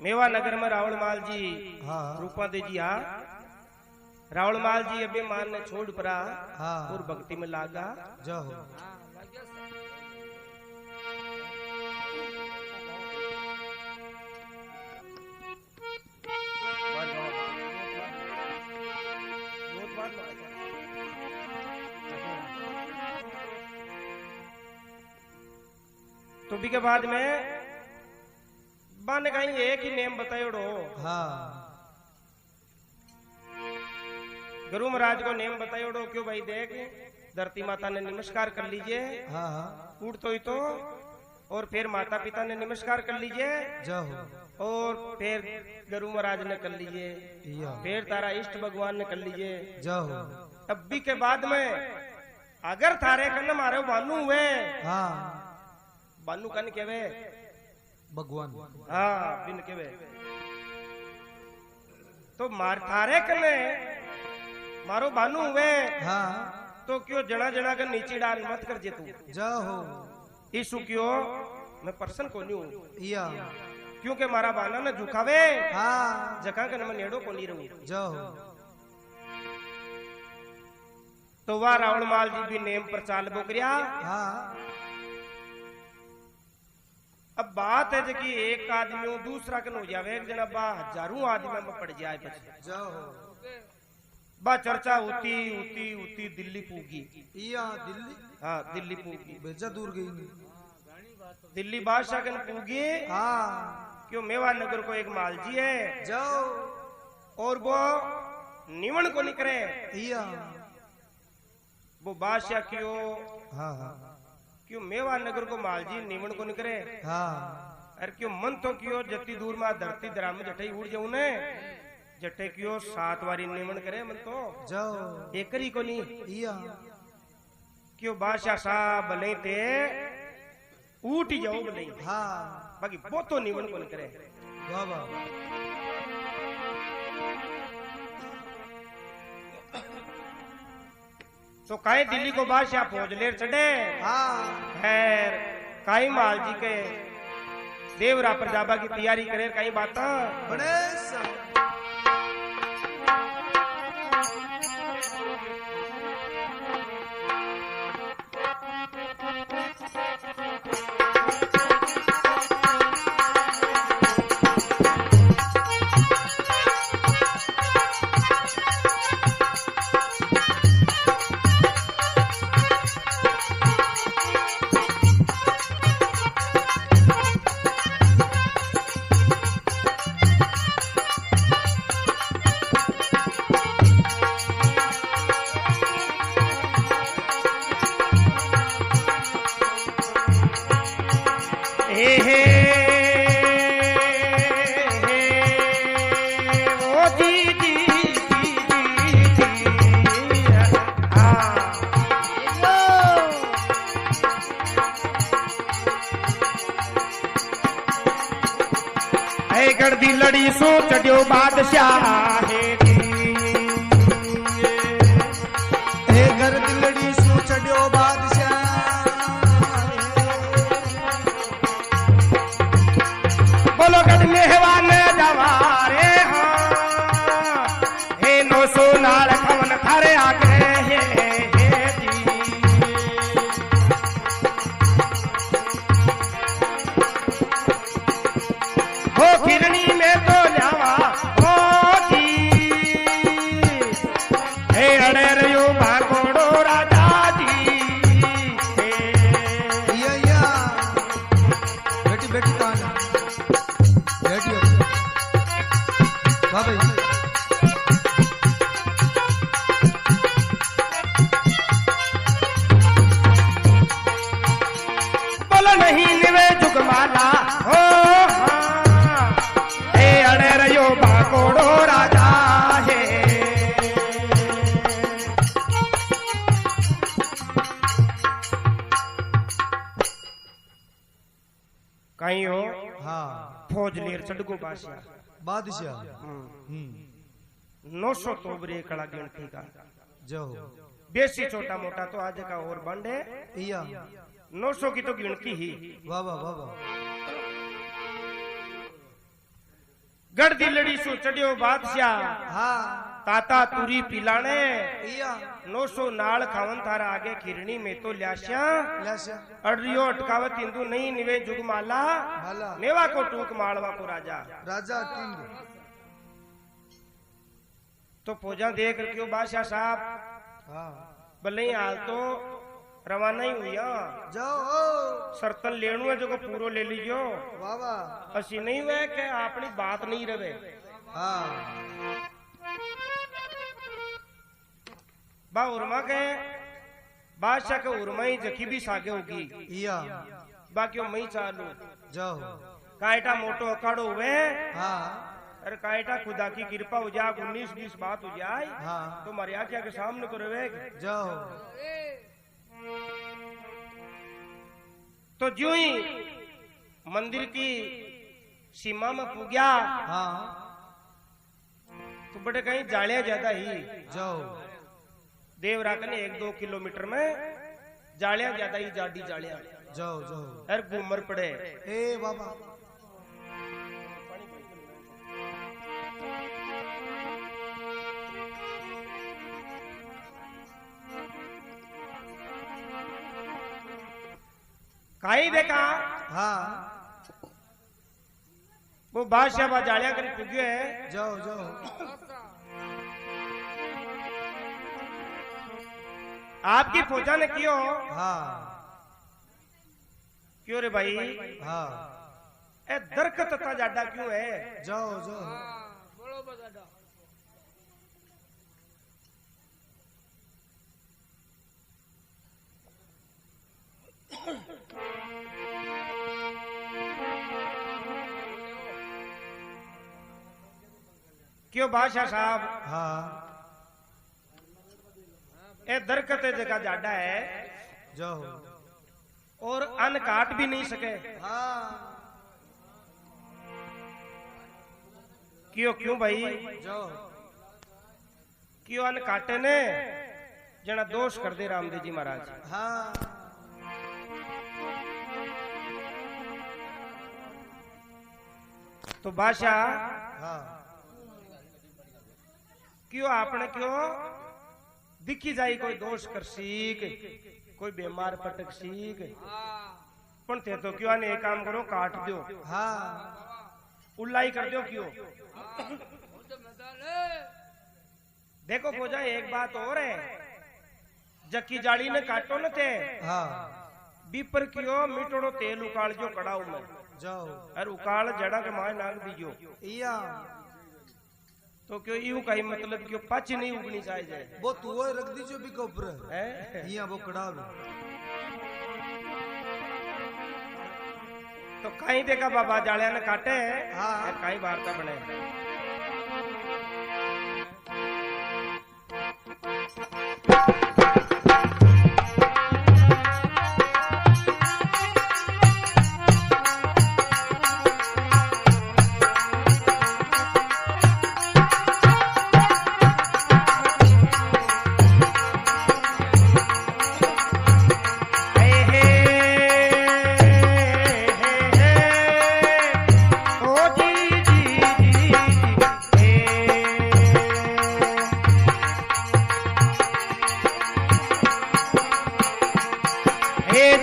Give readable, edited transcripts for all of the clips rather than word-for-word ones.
मेवा नगर में रावणमाल जी हाँ रूपा दे जी हाँ रावणमाल जी अबे मान ने छोड़ पड़ा हाँ और भक्ति में लागा जाओ तो भी के बाद में बाने कहीं एक ही नेम बतायोड़ो हाँ गुरु महाराज को नेम बतायोड़ो क्यों भाई देख धरती माता ने नमस्कार कर लीजिए हाँ उठ तो ही तो और फिर माता पिता ने नमस्कार कर लीजिए जाओ और फिर गुरु महाराज ने कर लीजिए या फिर तारा इष्ट भगवान ने कर लीजिए जाओ अब भी के बाद में अगर थारे कन्न मारे बानू हुए हाँ बानू कन केवे भगवान हाँ बिन केवे तो मार थारे कने मारो बानू हुए हाँ तो क्यों जड़ा जड़ा कर नीचे डाल मत कर जे तू जाओ ईसु क्यों मैं पर्सन को नहीं हूं या क्योंकि मारा बाना न झुकावे हाँ जगह कन मैं नेड़ो को नहीं रहूं जाओ तो वह रावणमाल जी भी नेम पर चाल बोकरिया हाँ अब बात है जो कि एक आदमी दूसरा कन हो जावे एक जना बा हजारों आदमी में पड़ जाए बस जाओ बा चर्चा होती होती होती दिल्ली पूगी या दिल्ली हाँ दिल्ली पूगी बेजा दूर गई नहीं दिल्ली बादशाह कन पूगी हाँ क्यों मेवा नगर को एक मालजी है जाओ और वो निवण को निकले या वो बादशाह क्यों हाँ हाँ क्यों मेवा नगर को मालजी निवण को निकले हाँ अरे क्यों मन तो क्यों जती दूर में धरती दराम में जटे उड़ जाऊ ने जटे क्यों 7 बारी निवण करे मन तो जाओ एकरी को नहीं या क्यों बादशाह साहब भले थे उठ ही जाओ भले हाँ बाकी वो तो निवण को नहीं करे वाह वाह तो काई दिल्ली को बादशाह फौज लेर चढ़े हाँ खैर काई माल जी के देवरा प्रजाबा की तैयारी करे कई बात बड़े गढ़दी लड़ी सो चढ़ियो बादशाह हे गढ़दी लड़ी सो चढ़ियो बादशाह बोलो गढ़ मेहवान जवारे हाँ हे 900 नाल खवन थारे आगे हे जी हो खिरनी में तो जावा हो जी हे अड़े रयो भागोड़ो राजा जी या बेटी बेटी कहाँ है बेटी वाह भाई बोलो नहीं निवे जुगमाला हो हाँ हे अड़े रयो भागोड़ो राजा है कहीं हो हाँ फौज लेर चढ़गो बादशाह 900 तोबरे कड़ा गिनती का जाओ बेसी छोटा मोटा तो आज का और बंड है या 900 की तो गिनती ही वाह वाह वाह वाह गढ़ दिलड़ी सो चढ़ियो बादशाह हाँ ताता तुरी पिलाने इया 900 नाल खावन थारा आगे खिरणी में तो ल्यास्या लैसे अड़रियो अटकावत हिंदू नहीं निवे जुगमाला भाला नेवा को टूक मालवा को राजा राजा किंग तो फौजा देख रखियो बादशाह साहब हाँ भले ही हाल तो रवाना ही हुआ जाओ सर्तन लेणु है जो को पूरो ले लीजो वाह वाह असी नहीं हुए कि अपनी बात नहीं रवे हाँ बा उर्मा के बादशाह के उर्मा ही जखी भी सागे होगी इया बाकी मई चालू जाओ कायटा मोटो अखाड़ो हुए हाँ अरे कायटा खुदा की कृपा हो जाए 19-20 बात हो जाए हाँ तो मारे आख्या के सामने को रवे जाओ तो जो ही मंदिर की सीमा में पुग्या हाँ तो बड़े कहीं जालिया ज्यादा ही जाओ देवराक ने 1-2 किलोमीटर में जालिया ज्यादा ही जाडी जालिया जाओ जाओ अरे घूमर पड़े ए बाबा काई देखा हाँ वो बादशाह बा जालिया कर पुगे है जाओ जाओ आपकी फौजा ने क्यों हाँ क्यों रे भाई हाँ ए दरकत ता जाडा क्यों है जाओ जाओ क्यों बादशाह साहब हाँ ए दरकत जगह जाडा है जाओ और अन्न काट भी नहीं सके हाँ क्यों क्यों भाई जाओ क्यों अन्न काटे ने जना दोष कर दे रामदेव जी महाराज हाँ तो बादशाह हाँ क्यों आपने क्यों दिखी जाई कोई दोष कर सीख कोई बीमार पटक सीख पण थे तो क्यों ने एक काम करो काट दो हाँ उल्लाई कर दो क्यों देखो खोजा एक बात और है जक्की जाली ने काटो न थे हाँ बीपर क्यों मिटोड़ो तेल उकाल जो कड़ाऊ में जाओ और उकाल जड़ा के माए नाग दीजो इया तो क्यों यू का ही मतलब क्यों पच नहीं उगनी चाहिए वो तू रख दीजिए भी ऊपर है इया वो कड़ा लो तो कहीं देखा बाबा जालिया ने काटे हाँ। कहीं वार्ता बने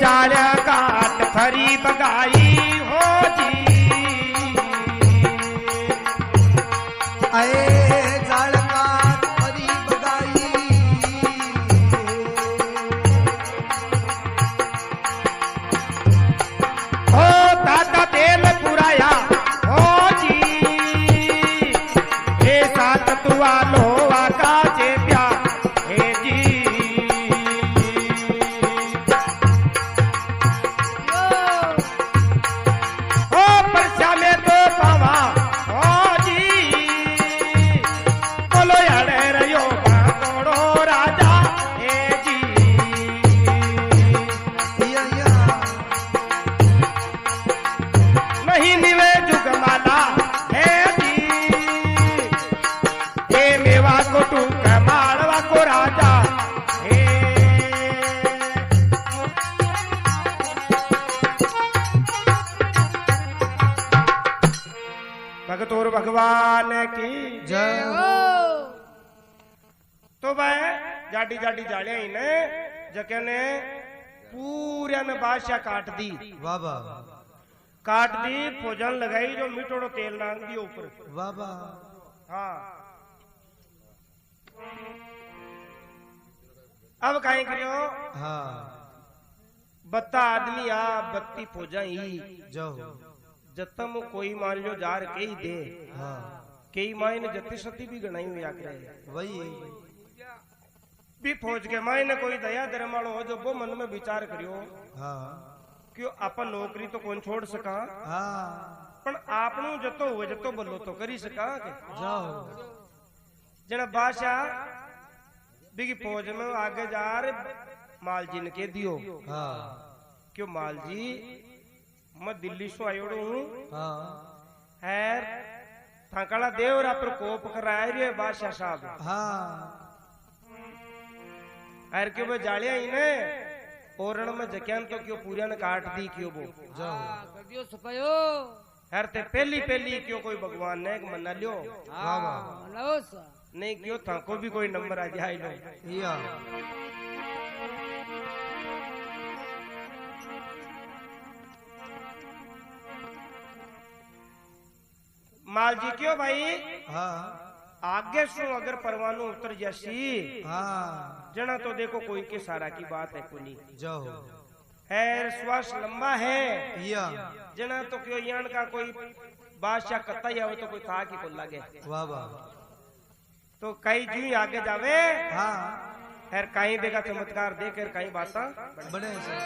जालिया काट फरी बगाई हो जी आए जाल काट परी बगाई हो दादा तेल पुराया हो जी हे सात तुआ लोवा का चेप्या हे जी ओ जय हो तो वह जाडी जाडी जालिया ही ने जके ने पूरे ने बादशाह काट दी बाबा काट दी भोजन लगाई जो मिठोड़ो तेल नांग दियो ऊपर बाबा हाँ अब कहीं करियो हाँ बत्ता आदमी आ बत्ती फौजा ही जाओ जतम कोई मान लो जार के ही दे हाँ कई मायने जति सती भी गणाई हुई आकर वही भी फौज के मायने कोई दया धर्म वालो हो जो वो मन में विचार करियो हाँ क्यों अपन नौकरी तो कौन छोड़ सका हाँ पण आपनू जतो हुए जतो बोलो तो करी सका के जाओ जना बादशाह बिगी फौज में आगे जा रहे माल जी ने के दियो हाँ क्यों माल जी मैं दिल्ली से आयो हूँ हाँ हैर थकाला देवरा प्रकोप कराया रे बादशाह साहब हाँ हैर क्यों वो जालिया ही ने ओरण में जक्यान तो क्यों पूरिया ने काट दी क्यों वो जाओ कर दियो सपायो हैर ते पहली पहली क्यों कोई भगवान ने मना लियो बाबा लो सा नहीं क्यों था को भी कोई नंबर आ जाए लो या माल जी क्यों भाई हाँ आगे सु अगर परवानू उतर जैसी हाँ जना तो देखो कोई के सारा की बात है कोनी जाओ है श्वास लंबा है या जना तो क्यों यान का कोई बादशाह कत्ता ही आवे तो कोई था कि को लगे बाबा तो कई जू ही आगे जावे हाँ खैर कहीं देखा चमत्कार देकर कहीं बाता बने से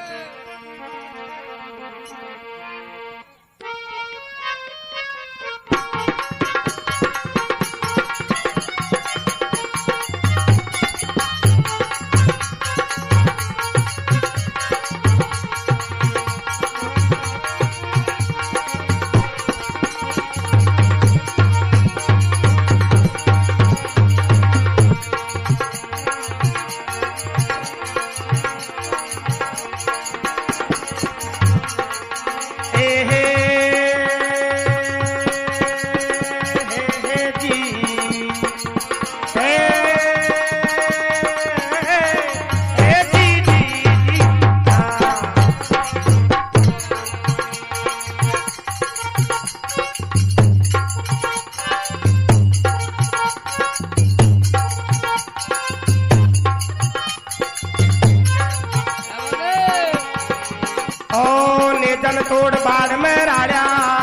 तोड़ बाढ़ में राजा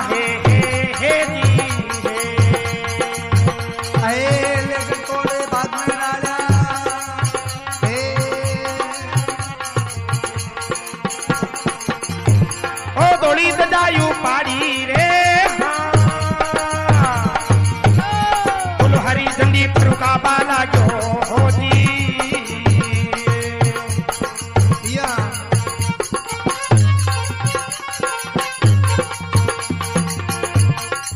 हे जी हे लेकिन तोड़े बाद में राजा हे ओ दौड़ी तजायू पाड़ी रे बोलो हरी झंडी पर का बाला जो हो जी या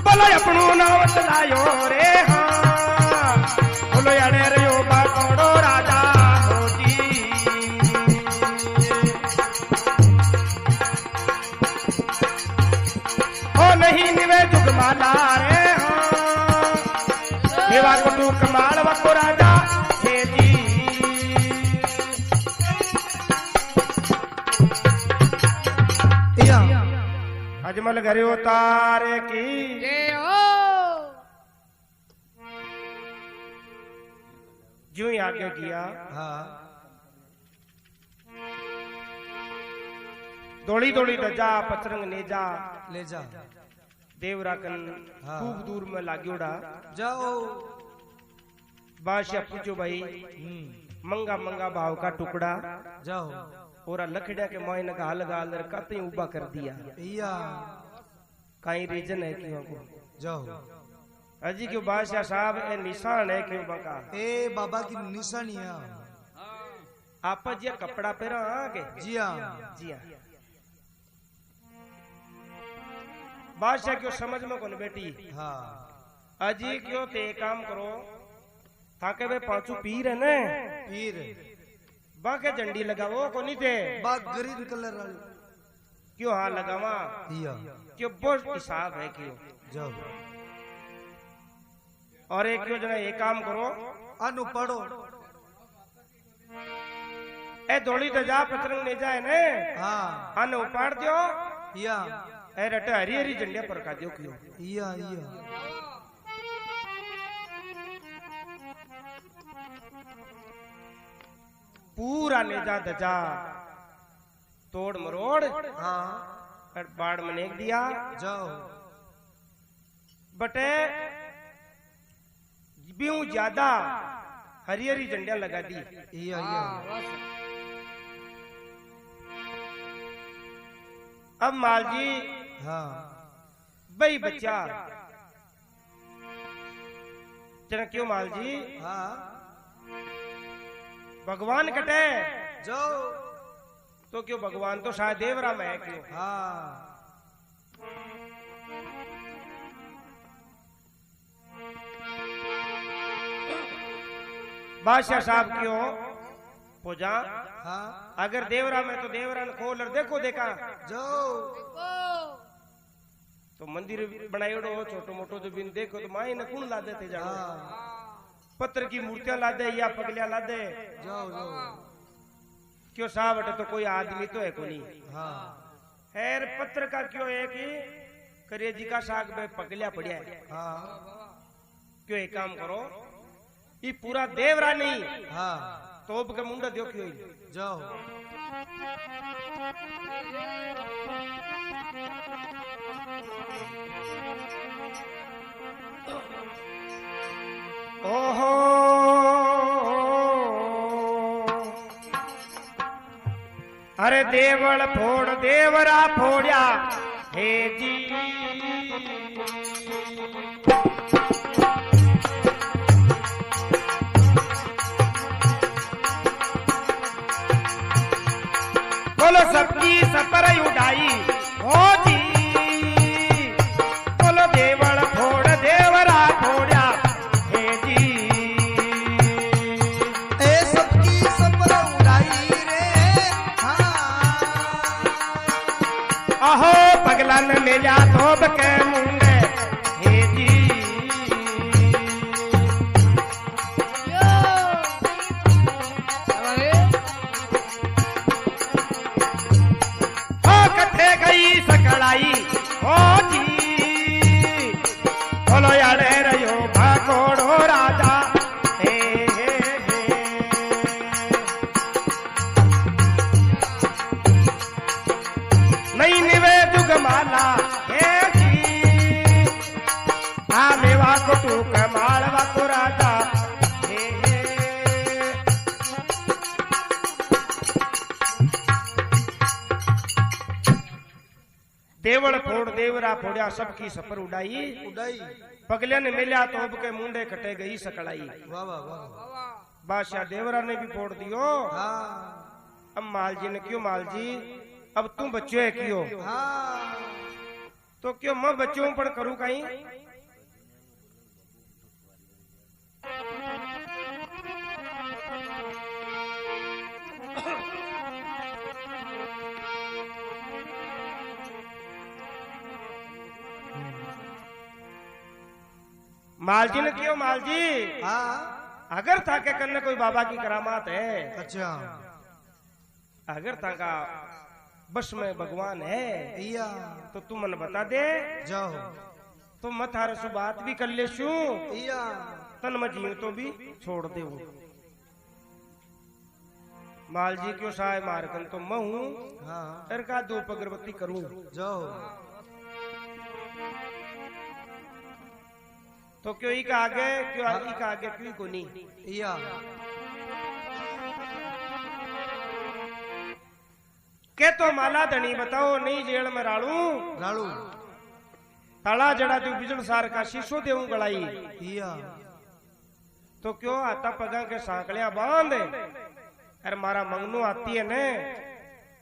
बोलो अपनू नाम चलायो रे हाँ बोलो यारे रे ओ बाकोड़ो राजा हो जी ओ नहीं निवे जुगमाला रे हाँ निवा कुटू कमाल वको राजा हे जी या अजमल घरे उतारे की जय हो जू ही आगे किया हाँ दौड़ी दौड़ी दजा पचरंग नेजा ले जा देवराकन हाँ। खूब दूर में लाग्योड़ा जाओ बादशाह पूछो भाई मंगा मंगा भाव का टुकड़ा जाओ और लखड़िया के मायने का हल गाल कतई उबा कर दिया या कहीं रीजन है क्यों को जाओ अजी क्यों बादशाह साहब ए निशान है क्यों बका ए बाबा की निशानी है आप जी कपड़ा पहरा आगे जी हाँ जी हाँ बादशाह क्यों समझ में कौन बेटी हाँ अजी क्यों ते काम करो ताके वे पांचू पीर है ने फिर बाके झंडी लगाओ को नहीं थे बा ग्रीन कलर वाली क्यों हाँ लगावा या क्यों बहुत हिसाब है क्यों जाओ और एक क्यों जना ये काम करो अनु पढ़ो ए धोली तो जा पतरंग ले जाए ने हाँ अन उपाड़ दियो या ए रटे हरी हरी झंडिया पर का दियो क्यों या पूरा नेजा दजा तोड़ मरोड़ हाँ और बाढ़ में नेक दिया जाओ बटे ब्यूं ज्यादा हरी हरी झंडिया लगा दी या अब मालजी हाँ बई बच्चा चना क्यों मालजी हाँ भगवान कटे जाओ तो क्यों भगवान तो शायद देवरा में है क्यों हाँ बादशाह साहब क्यों पूजा हाँ अगर देवरा में तो देवरा ने खोल और देखो देखा जाओ तो मंदिर बनायोड़ो छोटो मोटो जो बिन देखो तो माई ने कौन ला देते जाओ हाँ पत्थर की मूर्तियां ला दे या पगलियां ला दे जाओ जाओ क्यों साहब तो कोई आदमी तो है को नहीं हाँ खैर पत्थर का क्यों है कि करेजी का साग में पगलिया पड़िया है हाँ क्यों एक काम करो ये पूरा देवरा नहीं हाँ तोप के मुंडा दियो क्यों जाओ ओहो अरे देवल फोड़ देवरा फोड़या हे जी बोलो सबकी सपर उड़ाई हो जी बोलो देवल फोड़ देवरा फोड़या हे जी ए सबकी सपर उड़ाई रे हाँ अहो पगलन मिला धोब के मुंडे हे जी हो कथे गई सकड़ाई हो जी बोलो यारे रहो भागोड़ो राजा हे नहीं निवे जुगमाला हे जी आ मेवा को तू कमालवा को राजा हे देवल फोड़ देवरा फोड़या सबकी सपर उड़ाई उड़ाई पगले ने मिल्या तोब के मुंडे कटे गई सकड़ाई वाह वाह वाह बादशाह देवरा ने भी फोड़ दियो हाँ अब मालजी ने क्यों मालजी अब तुम बच्चों है क्यों हाँ तो क्यों मैं बच्चों पर करूं कहीं मालजी ने क्यों मालजी हाँ अगर था के करने कोई बाबा की करामात है अच्छा अगर था का बस में भगवान है या तो तू मन बता दे जाओ तो मत हार सु बात भी कर ले शू या तन में जीव तो भी छोड़ दे वो मालजी क्यों साय मारकन तो मैं हूं हाँ एर का दो अगरबत्ती करूं जाओ तो क्यों ही का आगे क्यों ही का आगे क्यों को नहीं या के तो माला धनी बताओ नहीं जेल में राड़ू राड़ू ताला जड़ा तू बिजल सार का शीशो देऊं गड़ाई या तो क्यों आता पगा के सांकलिया बांध अरे मारा मंगनू आती है ने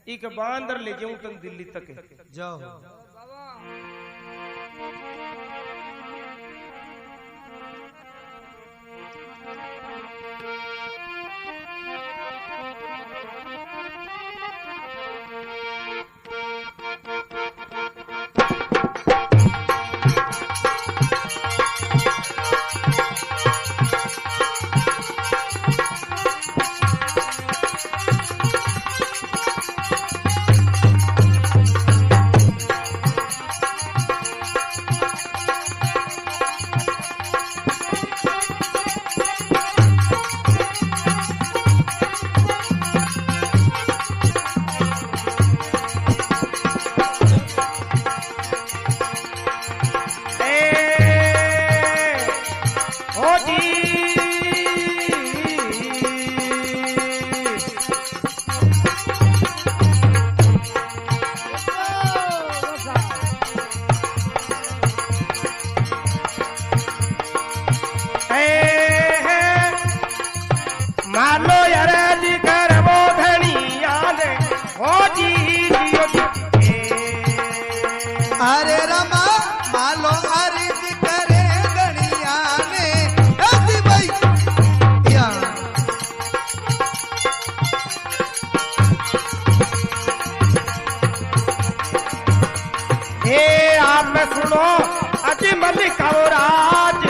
एक बांदर ले जाऊं तुम दिल्ली तक जाओ अरे रमा मालो अर्ज करे गणिया ने ऐसी भाई या आप सुनो अति मलिक और आज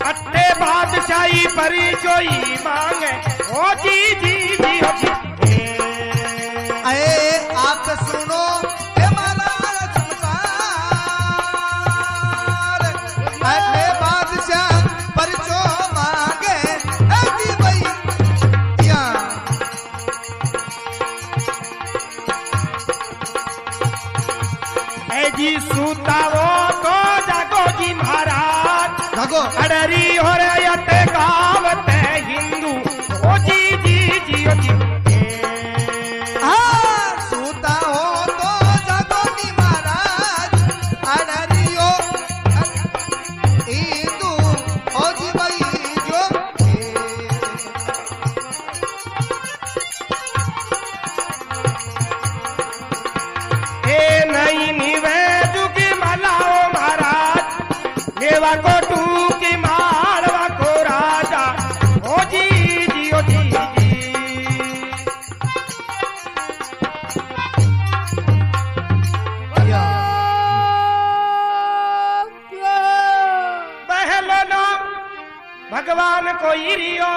अट्टे बादशाही परी जोई मांगे ओ जी जी जी ओ जी अरे आप सुनो हे माला संसार अट्टे बादशाह पर जो मांगे ऐसी भाई या ए जी सूतावो तो जागो जी महाराज जागो अडरी हो रहे गावत हिंदू ओ जी जी जी ओ जी सूता हो तो जागो नी महाराज अडरियो हिंदू ओ जी भाई जो ए नहीं निवे जुगी मलाओ महाराज मेवा को टू की मालवा को राजा ओ जी जी ओ जी जी पहलो ना भगवान को रियो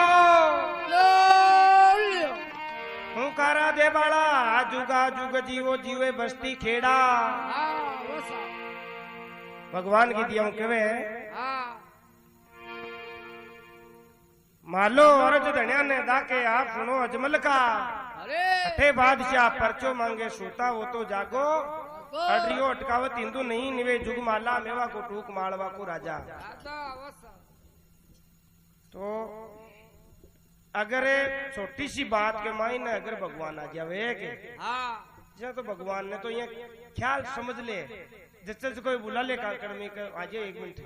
हुंकारा दे बाला जुगा जुग जीवो जीवे बस्ती खेड़ा भगवान की दिया केवे मालो औरत धनिया ने दाके आप सुनो अजमल का अठे बादशाह परचो मांगे सूता वो तो जागो अडरियो अटकावत हिंदू नहीं निवे जुग माला मेवा को टूक मालवा को राजा। तो अगर छोटी सी बात के मायने अगर भगवान आ जावे के तो भगवान ने तो ये ख्याल समझ ले जिससे कोई बुला ले कार्यक्रम में आज एक मिनट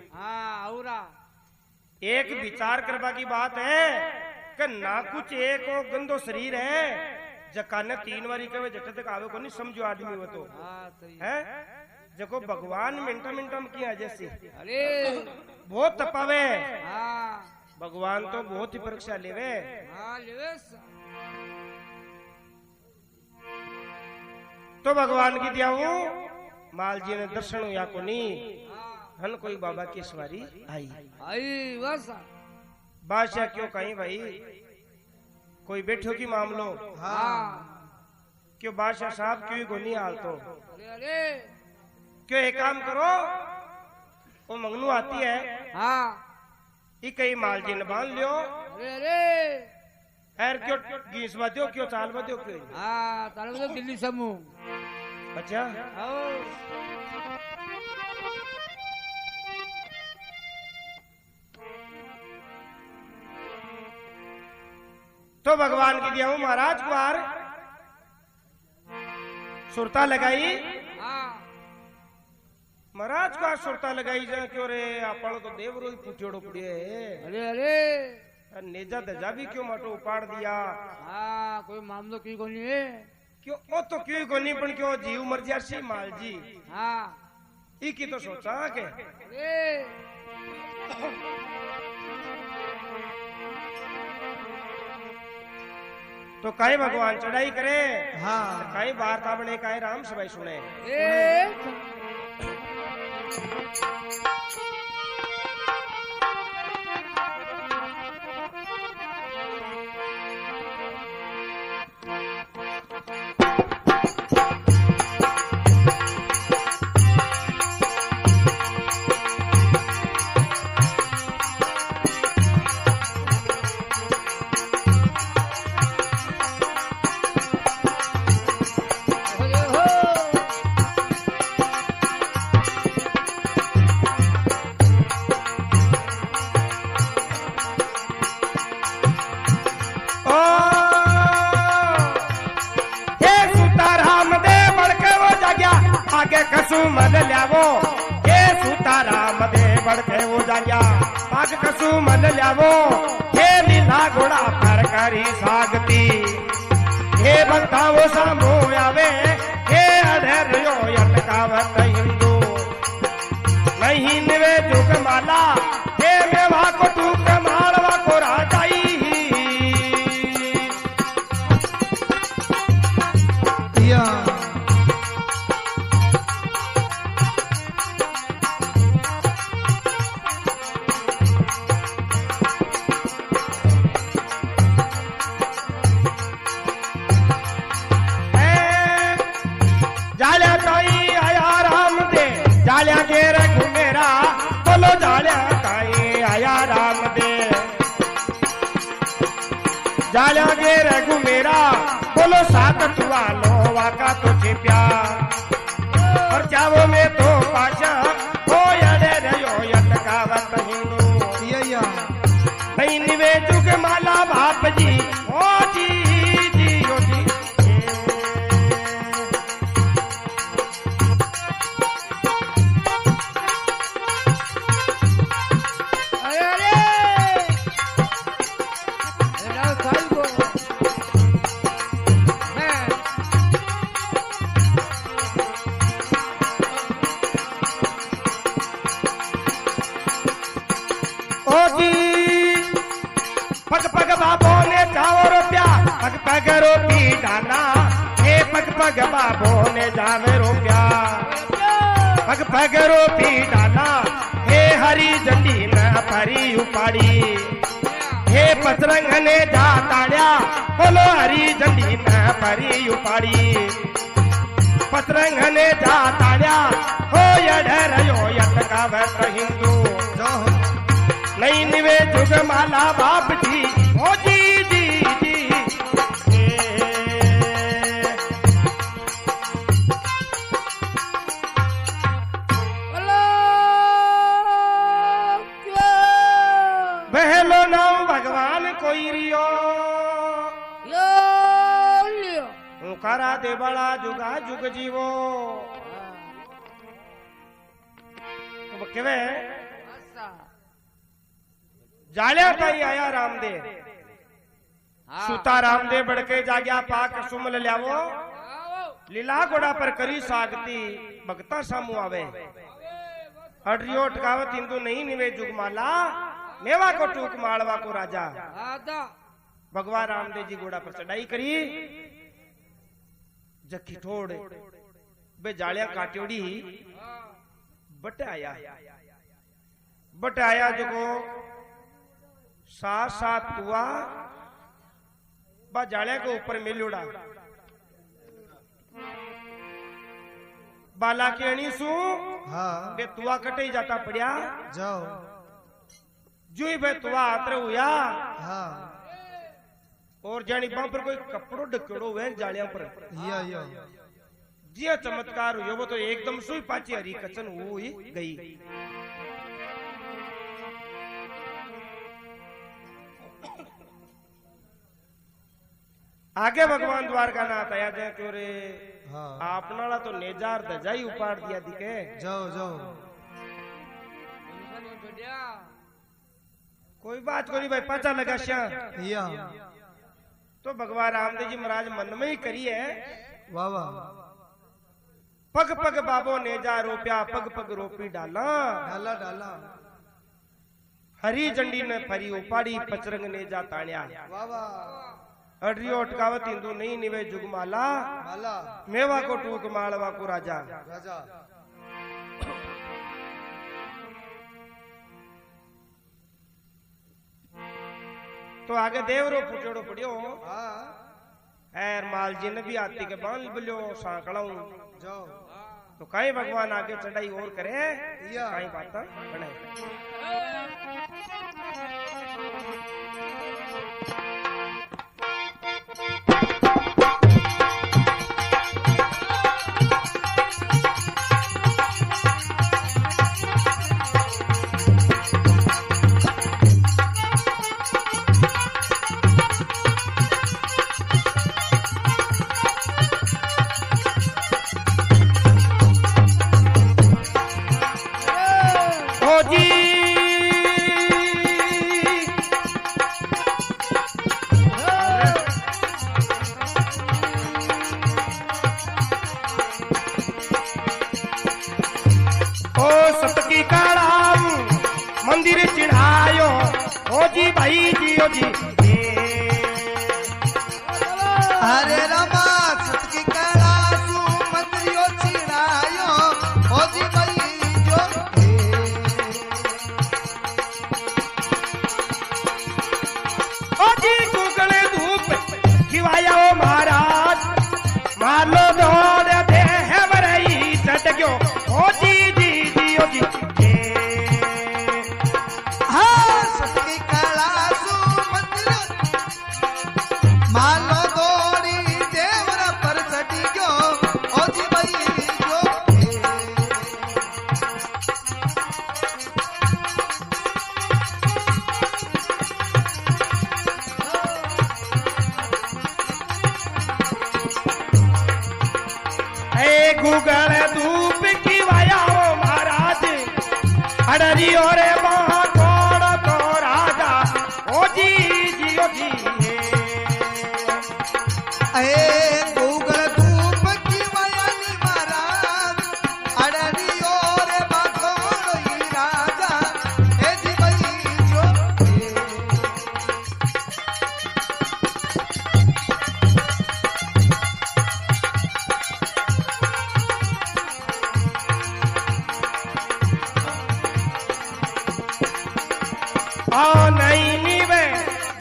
एक विचार करवा की बात है कि ना कुछ एक वो गंदो शरीर है जकाने 3 बारी कहे जट तक आवे को नहीं समझो आदमी वो तो है जको भगवान मिनटा मिनटा में किया जैसे अरे बहुत तपावे भगवान तो बहुत ही परीक्षा लेवे तो भगवान की दिया हूँ माल जी ने दर्शन या को नहीं हन कोई बाबा की सवारी आई बादशाह क्यों कहीं भाई कोई बैठो की मामलो क्यों बादशाह साहब क्यों गोनी हाल तो क्यों एक काम करो वो मंगनू आती है कई माल जी ने बांध लियो एर क्यों गीस बदो क्यों चाल बदो क्यों दिल्ली समूह अच्छा तो भगवान की दिया हूं महाराज कुमार सुरता लगाई महाराज को सुरता लगाई जा क्यों रे आपण तो देवरो ही पुछोड़ो पड़ियो है अरे नेजा दजा भी क्यों माटो उपाड़ दिया कोई मामलो की कोनी है क्यों ओ तो क्यों कोनी पण क्यों जीव मर जासी माल जी ई की तो सोचा के तो काई भगवान चढ़ाई करे काई वार्ता बने काई राम सबाई सुने कसू मन ल्यावो हे सूताराम दे बढ़के वो जाग्या पाग कसू मन ल्यावो हे लीला घोड़ा पर करी सागती हे भक्ता वो सांभो आवे हे अधर्यो यटकावत हिंदू नहीं निवे जुग माला हे मेवा को टूक मालवा को राजाई या जाल्या ताई आया राम दे जाल्या के रघु मेरा बोलो जाल्या ताई आया राम दे जाल्या के रघु मेरा बोलो सात तुआ लो वाका तुझे प्यार और चावो में तो पाशा हो यडे रयो यटकावत हिंदू या नहीं निवे जुग माला बाप जी ओ जी जी ओ जी अरे अरे जाओ साल को मैं ओ जी पग पग बाबो ने जाओ रुपया पग पग रोटी डाला हे पग पग बाबो ने जावे रुपया पग पग रोटी डाला हे हरी झंडी न फरी उपाड़ी हे पतरंग ने जा ताड़िया बोलो हरी झंडी न फरी उपाड़ी पतरंग ने जा ताड़िया हो यडर यो यटकावत हिंदू जाओ नहीं निवे जुग माला बाप जी ओ जी जी जी बोलो क्या बहलो नाम भगवान कोई रियो यो लियो उकारा दे बड़ा जुगा जुग जीवो तो केवे अच्छा जाल्या ताई आया रामदेव हाँ सूता रामदेव बड़के जाग्या पाक सुमल ल्यावो आओ लीला घोड़ा पर करी सागती भगता सामू आवे अड्रियो टकावत हिंदू नहीं निवे जुगमाला मेवा को टूक मालवा को राजा आदा भगवान रामदेव जी घोड़ा पर चढ़ाई करी जखी ठोड़ बे जालिया काट्योड़ी बट आया जो सात सात हुआ बा जालिया के ऊपर मिल उड़ा बाला के अणी सू हाँ बे तुआ कटे जाता पड़िया जाओ जो ही बे तुआ आतरे हुआ हाँ और जानी बां पर कोई कपड़ो डकेड़ो हुए जालिया पर या जिया चमत्कार हुयो वो तो एकदम सुई पाची हरी कचन हुई गई आगे भगवान द्वारका नाथ आया जाए क्यों रे हाँ आपनाला तो नेजार दजाई उपाड़ दिया दिखे जाओ जाओ कोई बात कोई भाई पता लगा श्या या तो भगवान रामदेव जी महाराज मन में ही करी है वाह वाह पग पग बाबो नेजा रोप्या पग पग रोपी डाला डाला डाला हरी झंडी ने फरी उपाड़ी पचरंग नेजा ताण्या वाह वाह अड्रियो अटकावत हिंदू नहीं निवे जुगमाला माला मेवा को टूक मालवा को राजा राजा तो आगे देवरो पुचोड़ो पड़ियो हाँ एर माल जी ने भी आती के बांध बिलो सांकड़ाऊ जाओ तो कहीं भगवान आगे चढ़ाई और करे या। कहीं बात बने सतकी काड़ाऊ मंदिर चिढ़ायो ओ जी भाई जी ओ जी हरे रामा सतकी कैलासु मंदिरियो चिरायो ओ जी भाई जो ओ जी गुगले धूप खिवाया ओ महाराज मालो दो दे है मरई चट गयो ओ जी जी जी ओ जी हाँ सतकी कैलासु मंदिर मालो दोड़ी देवरा पर चढ़ी गयो ओ जी भाई जो गुगल धूप की वाया ओ महाराज अडरी और कोड़ को राजा ओ जी जी ओ जी गूगल धूप की वयानी महाराज अडरी और बाखोड़ राजा ए जी भाई जो आ नहीं नीवे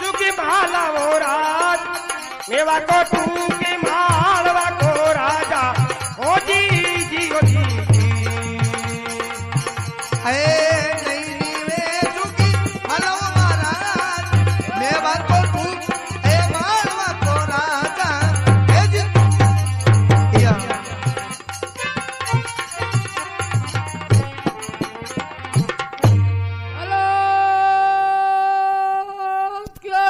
जुगी भाला वो राज मेवा को तू के मालवा को राजा ओ जी जी ओ जी नहीं नीवे जुगी हलो महाराज मेवा को तू ए मालवा को राजा ए जी या हेलो क्या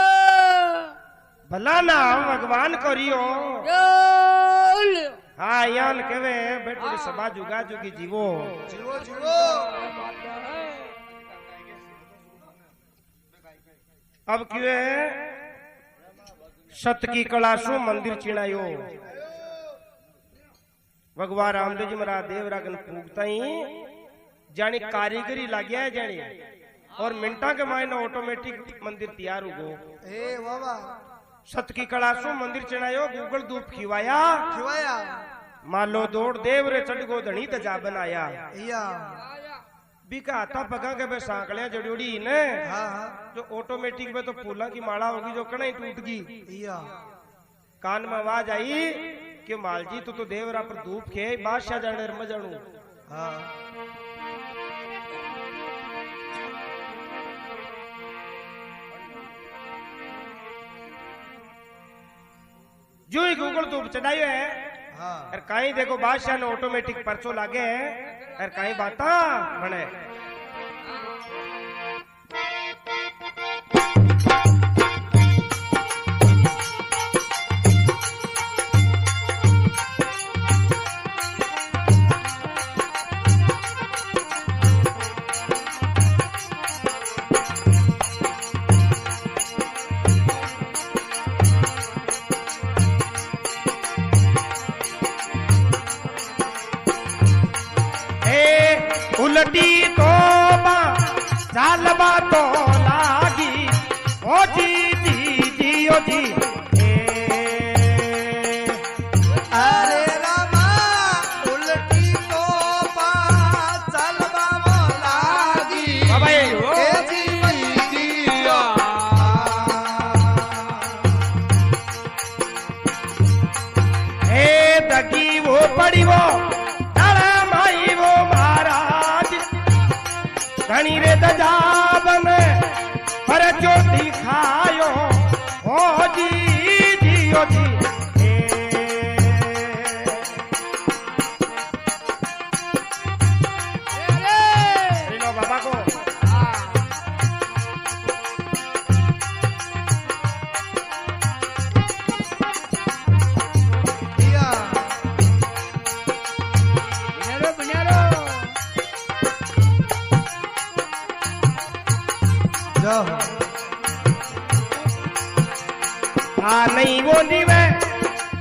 भला ना भगवान को रियो बोल हाँ यान केवे बेटो सभा जुगा जुगी जीवो जीवो जीवो अब क्यों सत की कलासु मंदिर चिणायो भगवान रामदेव जी महाराज देवरागन पूगता ही जानी कारीगरी लाग्या है जानी और मिनटा के मायने ऑटोमेटिक मंदिर तैयार हो गो ए बाबा सत की कलासु मंदिर चिणायो गूगल धूप खिवाया खिवाया मालो दौड़ देव रे चढ़ गो धनी तजा बनाया या बीका आता पगा के बे सांकलियां जड़ोड़ी ने हाँ हाँ जो ऑटोमेटिक में तो फूलों की माला होगी जो कहीं टूट गई या कान में आवाज आई कि मालजी तो देवरा पर धूप खे बादशाह जाने रम जानू हाँ जो ही गूगल धूप चढ़ायो है हाँ और कहीं देखो बादशाह ने ऑटोमेटिक परचो लागे है और कहीं बाता बने उलटी तो चालबा तो लागी ओ जी जी जी ओ जी अरे रामा उल्टी तो चलबा लागी बाबा ए जी दिया हे दगी वो पड़ी वो तारा माई वो महाराज धनी रे दजाब में पर जो दिखायो ओ जी जी ओ जी लो बाबा को दिया बन्यारो जाओ हाँ नहीं वो निवे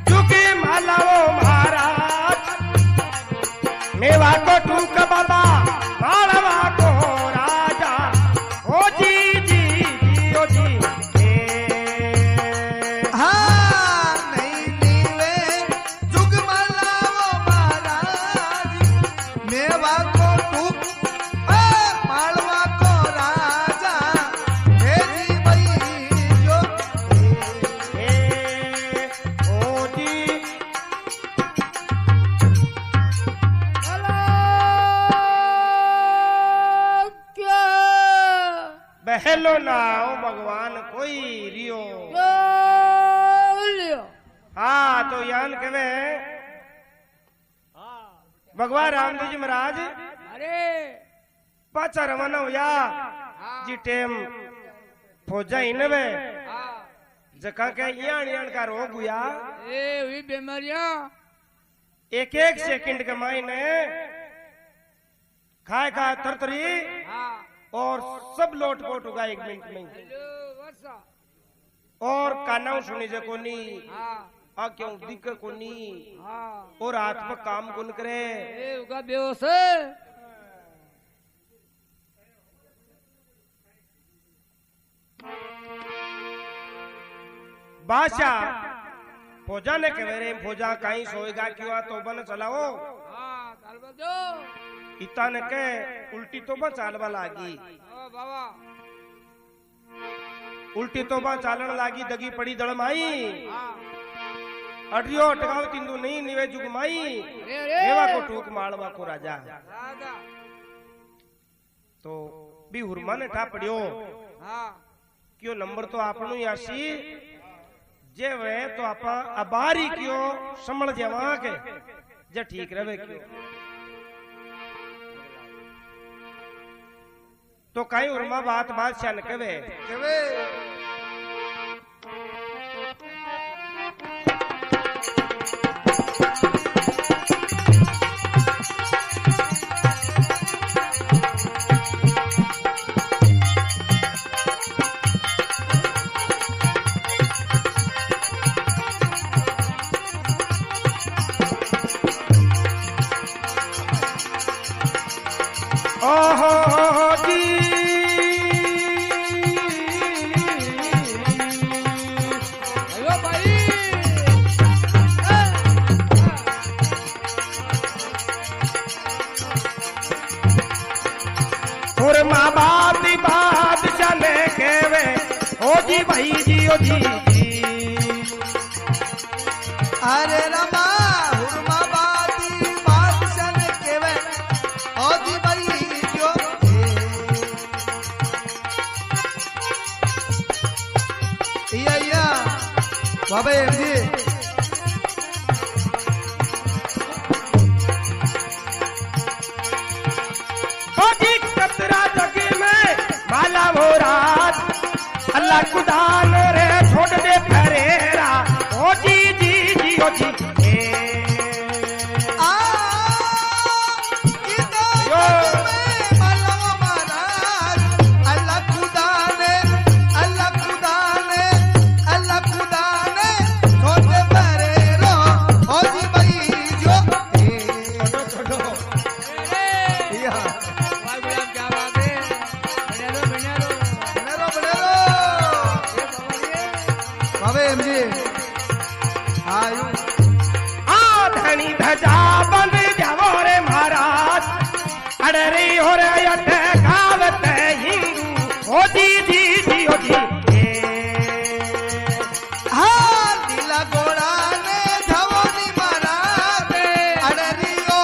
चुके माला वो महाराज मेवा को टूक बाबा मेवा को टूक मालवा को राजा हे जी भाई जो हे ओ जी क्या बहलो ना हो भगवान कोई रियो। बोलियो हाँ तो यान कहे भगवान रामदेव जी महाराज अरे पाचा रवाना हुआ जी टेम फौजा इनवे जका के यान का रोग हुआ ए हुई बीमारियां एक एक सेकंड के मायने खाए का तरतरी और सब लोट पोट होगा 1 मिनट में और काना सुनी जे कोनी आ क्यों दिक्क कोनी और हाथ में काम कौन करे ए उगा बेहोश बादशाह फौजा ने कहे रे फौजा कहीं सोएगा क्यों तो बन चलाओ चाल बजो इता ने के उल्टी तोबा चालवा लागी बाबा उल्टी तोबा चालन लागी दगी पड़ी दड़माई अडियो अटकाव तिंदु नहीं निवे जुगमाई देवा को टूक मालवा को राजा तो भी हुरमा ने ठा पड़ियो क्यों नंबर तो आपनु ही आसी जे वे तो आपा अबारी क्यों समझ जावा के जे ठीक रहे क्यों तो कई उर्मा बात बादशाह ने कहे ओहो जी अयो भाई और माँ बाप दी बात चले केवे ओ जी भाई जी ओ जी अरे रमा हुरमा बाती बादशाह ने केवे ओ जी भाई जो या बाबा जी ओ जी कतरा जगी में माला मोराज अल्लाह कुदान रे छोड़ दे फरेरा ओ जी जी जी ओ जी आ इधर में मलवा महाराज अल्लाह खुदा ने छोटे परे रो ओ जी भाई जो या भाई गुलाम क्या बात है बने रो बनेरो बाबा एमजी आयु आ धनी धजा बंद जावो रे महाराज अडरी हो रे अटे खावत हिंदू ओ जी जी जी ओ जी हाँ दिला गोड़ा ने धवनी महाराज अडरियो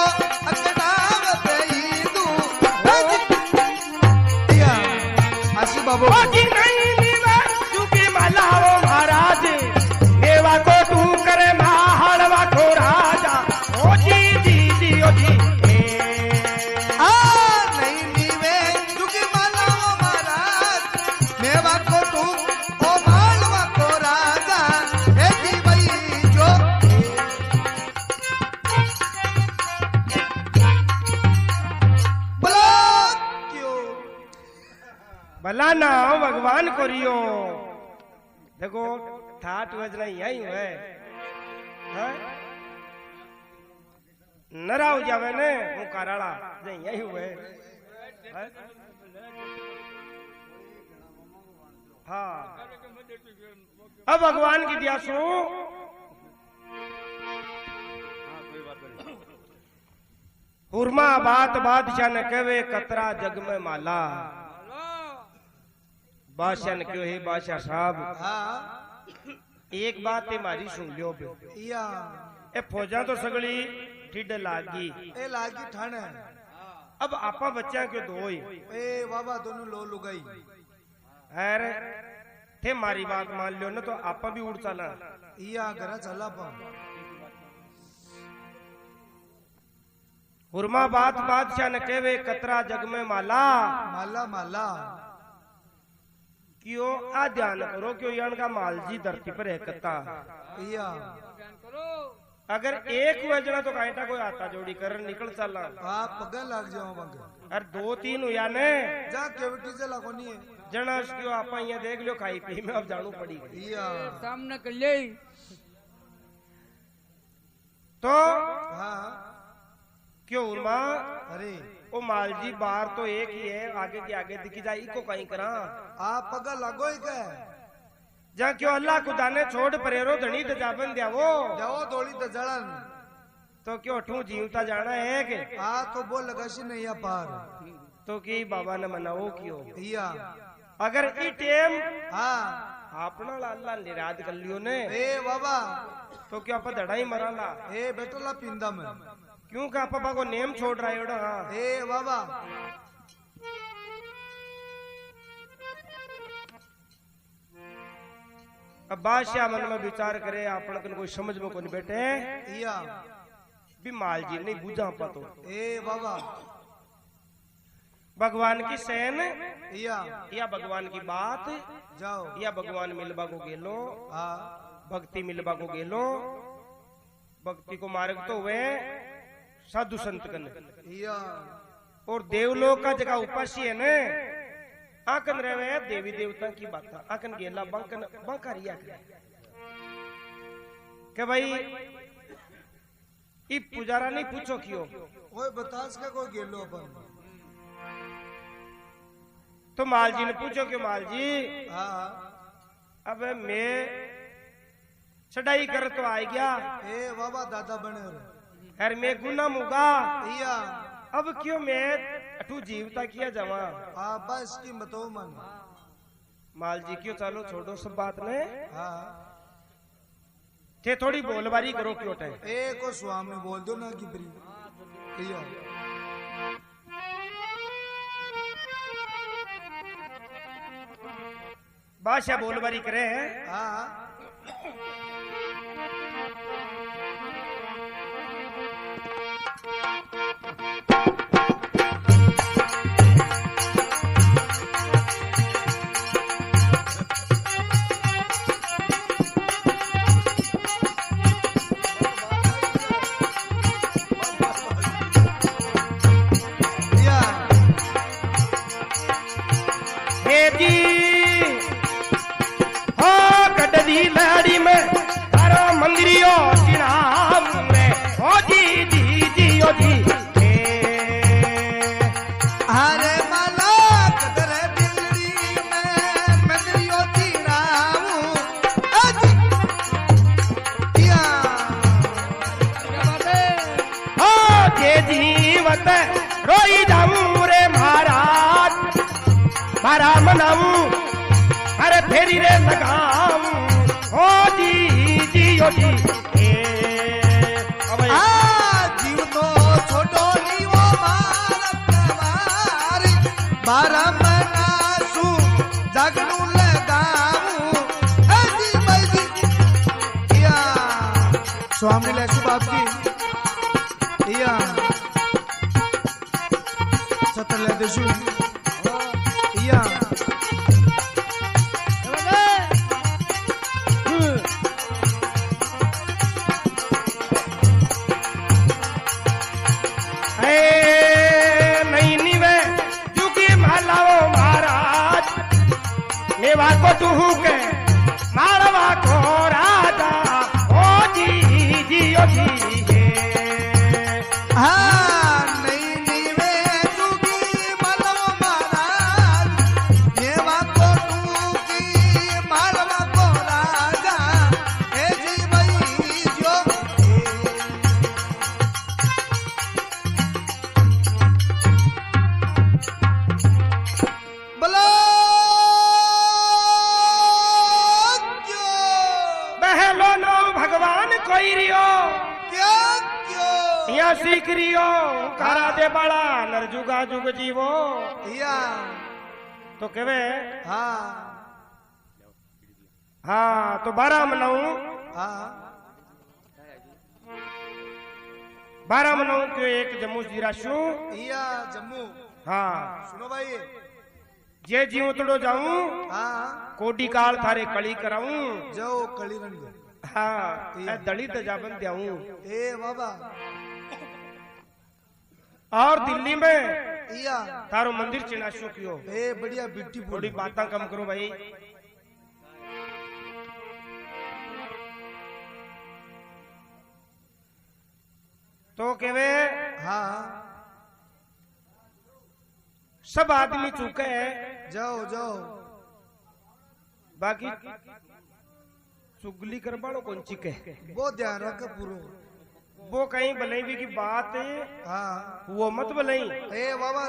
अकड़ावत हिंदू या आशी बाबू ओ जी नहीं नीवा चुकी मलाओ महाराज देवा को तू करे महाड़वा को राजा ओ जी जी जी ओ जी नहीं नीवे चुकी मलाओ महाराज मेवा को तू ओ मालवा को राजा हे जी भाई जो बोलो क्यों भला ना हो भगवान को रियो देखो ठाट वजना यही है हाँ? नरा हो जावे ने हूँ कराड़ा यही हुए हाँ? हाँ अब भगवान की दिया उर्मा बात बादशाह ने कहवे कतरा जग में माला। बादशाह ने क्यों है बादशाह साहब हाँ एक बात मारी सुन लियो बे। या ए फौजा तो सगली ढिड लागी ए लागी ठण है। अब आपा बच्चा क्यों धोई ए बाबा दोनों लो लुगाई अरे थे मारी बात मान लियो ना तो आपा भी उड़ चला या घर चला पा हुरमा बात बादशाह ने कहवे कतरा जग में माला माला माला क्यों आ ध्यान करो क्यों यान का मालजी धरती पर है कत्ता या अगर एक वजना तो कांटा कोई आता जोड़ी कर निकल चला आप पगन लग जाओ मगर अरे दो तीन हुआ ने जा केवटी से लागो नहीं है जनस क्यों आप यहाँ देख लो खाई पी में अब जानू पड़ी या सामने कर ले तो हाँ क्यों उर्मा अरे ओ मालजी बाहर तो एक ही है आगे के आगे दिखी जाए को कहीं करा आप पगन लगो ही क्या जा क्यों अल्लाह खुदा ने छोड़ परेरो धनी दजाबन दिया वो जाओ दौड़ी तो जड़न तो क्यों ठू जीवता जाना है के आ तो बोल लगाशी नहीं या पार तो की बाबा ने मनाओ क्यों या अगर ई टेम हाँ अपना अल्लाह निराद कर लियो ने ए बाबा तो क्या आप धड़ा ही मराला ए बेटला पिंदा में क्यों का पापा को नेम छोड़ रहा है ओड़ा ए बाबा अब बादशाह मन में विचार करे अपन कन कोई समझ में को नहीं बैठे या भी माल जी नहीं बुझा पातो ए बाबा भगवान की सेन या भगवान की बात जाओ या भगवान मिलबा को गेलो हाँ भक्ति मिलबा को गेलो भक्ति को मार्ग तो वे साधु संत कन या और देवलोक का जगह उपासी है ने आकन रहे देवी देवता की बात आकन गेला बंकन बंकारिया के भाई ई पुजारा नहीं पूछो क्यों ओए बतास का कोई गेलो अपन तो माल जी ने पूछो क्यों माल जी हाँ अब मैं चढ़ाई कर तो आ गया ए बाबा दादा बने रे यार मैं गुना मुगा या अब क्यों मैं अटू जीवता किया जमा हाँ बस की मतो मन माल जी क्यों चलो छोड़ो सब बात ने हाँ थे थोड़ी बोलबारी करो क्यों टाइम ए को स्वामी बोल दो ना कि बरी या बादशाह बोलबारी करे हैं हाँ रोई जाऊं रे महाराज मारा मनाऊं अरे फेरी रे लगाऊं ओ जी जी ओ जी जीव तो छोटो नीवो मारी बारा मनासू जागनू लगाऊं जी भाई जी या स्वामी लेसु बाप जी या सतर ले देशु या नहीं निवे चुकी मालाओ महाराज मेवा को तू के मालवा को राजा ओ जी जी ओ जी हाँ नहीं नीवे चुकी मालवा महाराज मेवा को तू की मालवा को राजा ए जी भाई जो नर जुगा जुग जीवो या तो केवे हाँ हाँ तो 12 मनाऊं हाँ 12 मनाऊं क्यों एक जम्मू जीराशू या जम्मू हाँ सुनो भाई जे जीव तोड़ो जाऊं हाँ कोडी काल थारे कली कराऊं जाओ कली रंग हाँ मैं दलित जाबन द्याऊं ए बाबा और दिल्ली में या थारो मंदिर चिनाशो कियो ए बढ़िया ब्यूटीफुल थोड़ी बातें कम करो भाई तो केवे हाँ सब आदमी चूके हैं जाओ जाओ बाकी चुगली करवाड़ो कौन चिके वो ध्यान रख पूरो वो कहीं भलाई की बात हाँ वो मत भलाई ए बाबा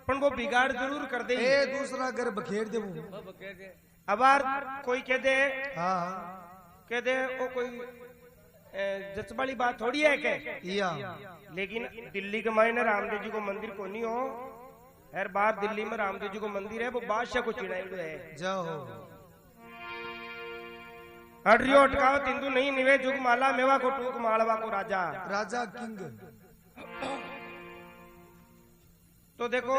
पण वो बिगाड़ जरूर कर दे ए दूसरा घर बखेर दे वो अबार कोई कह दे हाँ कह दे वो कोई जचवाली बात थोड़ी है के या लेकिन दिल्ली के मायने रामदेव जी को मंदिर को नहीं हो हर बार दिल्ली में रामदेव जी को मंदिर है वो बादशाह को चिड़ाइलो है जाओ हड्रियो अटकावत हिंदू नहीं निवे जुग माला मेवा को टूक मालवा को राजा राजा किंग तो देखो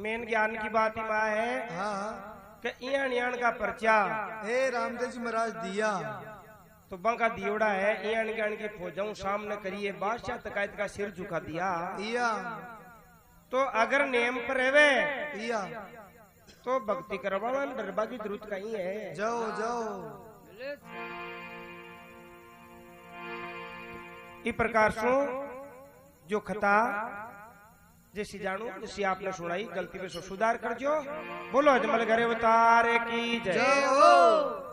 मेन ज्ञान की बात ही माँ है हाँ कि इयान इयान का पर्चा ए रामदेव जी महाराज दिया तो बंका दियोड़ा है इयान इयान की फौजाओं सामने करिए बादशाह तकायत का सिर झुका दिया या तो अगर नियम पर रहवे या तो भक्ति करवाना डरबा की जरूरत कहीं है जाओ जाओ इस प्रकार से जो खता जैसी जानू जैसी आपने सुनाई गलती पे सुधार कर जो बोलो अजमल घरे उतारे की जय जाओ